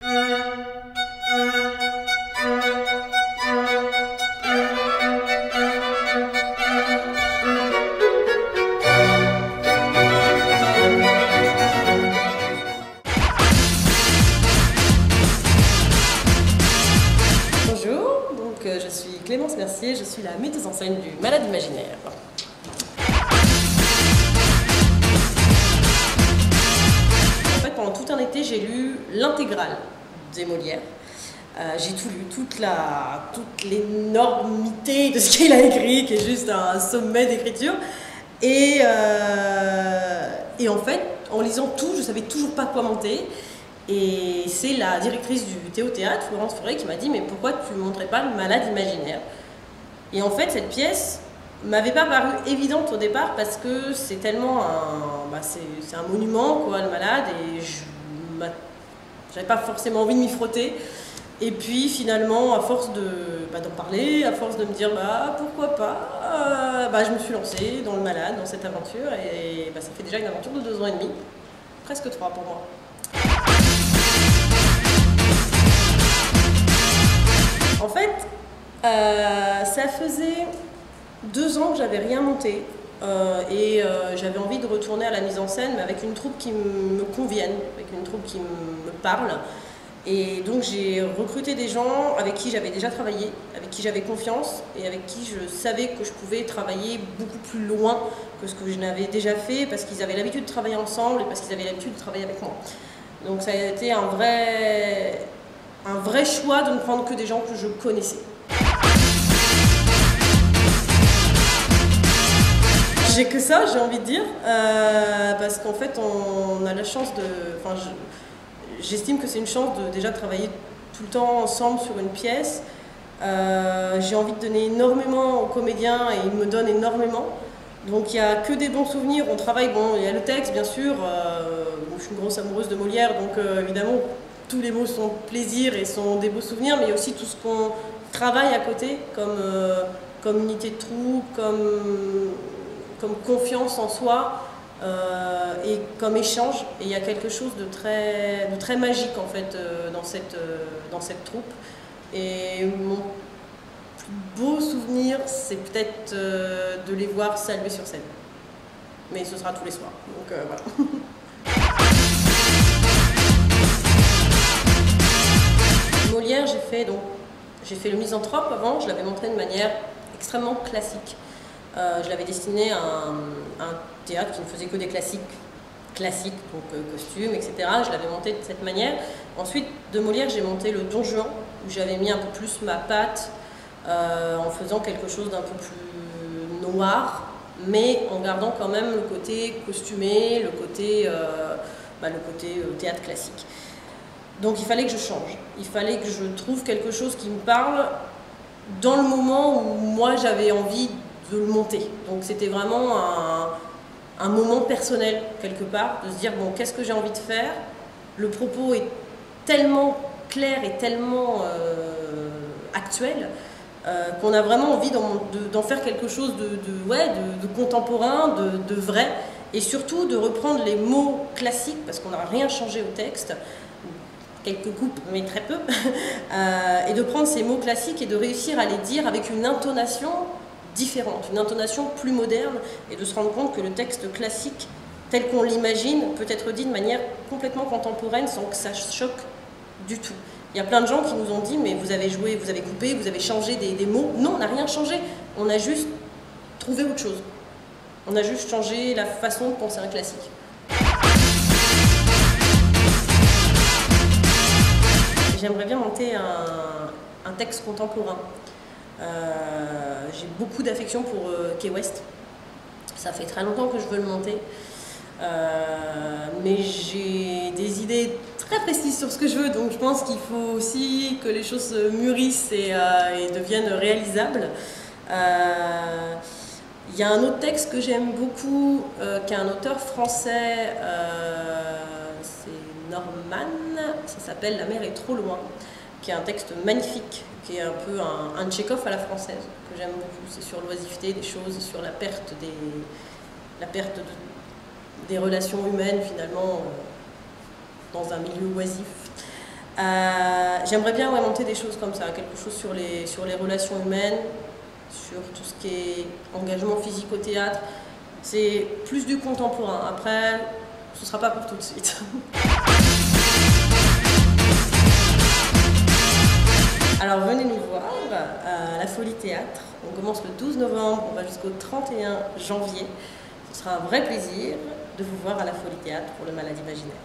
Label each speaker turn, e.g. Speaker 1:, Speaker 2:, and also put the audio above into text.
Speaker 1: Bonjour, je suis Clémence Mercier, je suis la metteuse en scène du Malade imaginaire. En fait, pendant tout un été, j'ai lu l'intégrale des Molières. J'ai tout lu, toute l'énormité de ce qu'il a écrit, qui est juste un sommet d'écriture. Et en fait, en lisant tout, je ne savais toujours pas quoi monter. Et c'est la directrice du Théâtre, Florence Forêt, qui m'a dit « Mais pourquoi tu ne montrais pas le Malade imaginaire ?» Et en fait, cette pièce m'avait pas paru évidente au départ parce que c'est tellement c'est un monument, quoi, le malade, et j'avais pas forcément envie de m'y frotter. Et puis finalement, à force d'en parler, à force de me dire pourquoi pas, je me suis lancée dans le malade, dans cette aventure, et ça fait déjà une aventure de 2 ans et demi, presque 3 pour moi. En fait, ça faisait 2 ans que j'avais rien monté j'avais envie de retourner à la mise en scène, mais avec une troupe qui me convienne, avec une troupe qui me parle. Et donc j'ai recruté des gens avec qui j'avais déjà travaillé, avec qui j'avais confiance et avec qui je savais que je pouvais travailler beaucoup plus loin que ce que je n'avais déjà fait, parce qu'ils avaient l'habitude de travailler ensemble et parce qu'ils avaient l'habitude de travailler avec moi. Donc ça a été un vrai choix de ne prendre que des gens que je connaissais. J'ai que ça, j'ai envie de dire, parce qu'en fait on a la chance j'estime que c'est une chance de déjà travailler tout le temps ensemble sur une pièce. J'ai envie de donner énormément aux comédiens et ils me donnent énormément. Donc il n'y a que des bons souvenirs, on travaille, il y a le texte bien sûr, je suis une grosse amoureuse de Molière, donc évidemment tous les mots sont plaisir et sont des beaux souvenirs, mais il y a aussi tout ce qu'on travaille à côté, comme unité de troupe, comme confiance en soi et comme échange. Et il y a quelque chose de très magique en fait dans cette troupe. Et mon plus beau souvenir, c'est peut-être de les voir saluer sur scène. Mais ce sera tous les soirs, donc voilà. Molière, j'ai fait le Misanthrope avant, je l'avais montré de manière extrêmement classique. Je l'avais destiné à un théâtre qui ne faisait que des classiques, donc costumes, etc. Je l'avais monté de cette manière. Ensuite, de Molière, j'ai monté le Don Juan, où j'avais mis un peu plus ma patte, en faisant quelque chose d'un peu plus noir, mais en gardant quand même le côté costumé, le côté théâtre classique. Donc il fallait que je change, il fallait que je trouve quelque chose qui me parle dans le moment où moi j'avais envie de le monter. Donc c'était vraiment un moment personnel quelque part, de se dire bon, qu'est-ce que j'ai envie de faire? Le propos est tellement clair et tellement actuel qu'on a vraiment envie d'en faire quelque chose de contemporain, de vrai, et surtout de reprendre les mots classiques, parce qu'on n'a rien changé au texte, quelques coupes mais très peu, et de prendre ces mots classiques et de réussir à les dire avec une intonation différente, une intonation plus moderne, et de se rendre compte que le texte classique tel qu'on l'imagine peut être dit de manière complètement contemporaine sans que ça choque du tout. Il y a plein de gens qui nous ont dit mais vous avez joué, vous avez coupé, vous avez changé des mots. Non, on n'a rien changé, on a juste trouvé autre chose. On a juste changé la façon de penser un classique. J'aimerais bien monter un texte contemporain. J'ai beaucoup d'affection pour Key West. Ça fait très longtemps que je veux le monter. Mais j'ai des idées très précises sur ce que je veux, donc je pense qu'il faut aussi que les choses mûrissent et deviennent réalisables. Il y a un autre texte que j'aime beaucoup, qui est un auteur français, c'est Norman, ça s'appelle « La mer est trop loin », qui est un texte magnifique, qui est un peu un Tchekhov à la française, que j'aime beaucoup. C'est sur l'oisiveté des choses, sur la perte des relations humaines finalement dans un milieu oisif. J'aimerais bien monter des choses comme ça, quelque chose sur les relations humaines, sur tout ce qui est engagement physique au théâtre. C'est plus du contemporain. Après, ce ne sera pas pour tout de suite. Alors venez nous voir à la Folie Théâtre. On commence le 12 novembre, on va jusqu'au 31 janvier. Ce sera un vrai plaisir de vous voir à la Folie Théâtre pour le Malade Imaginaire.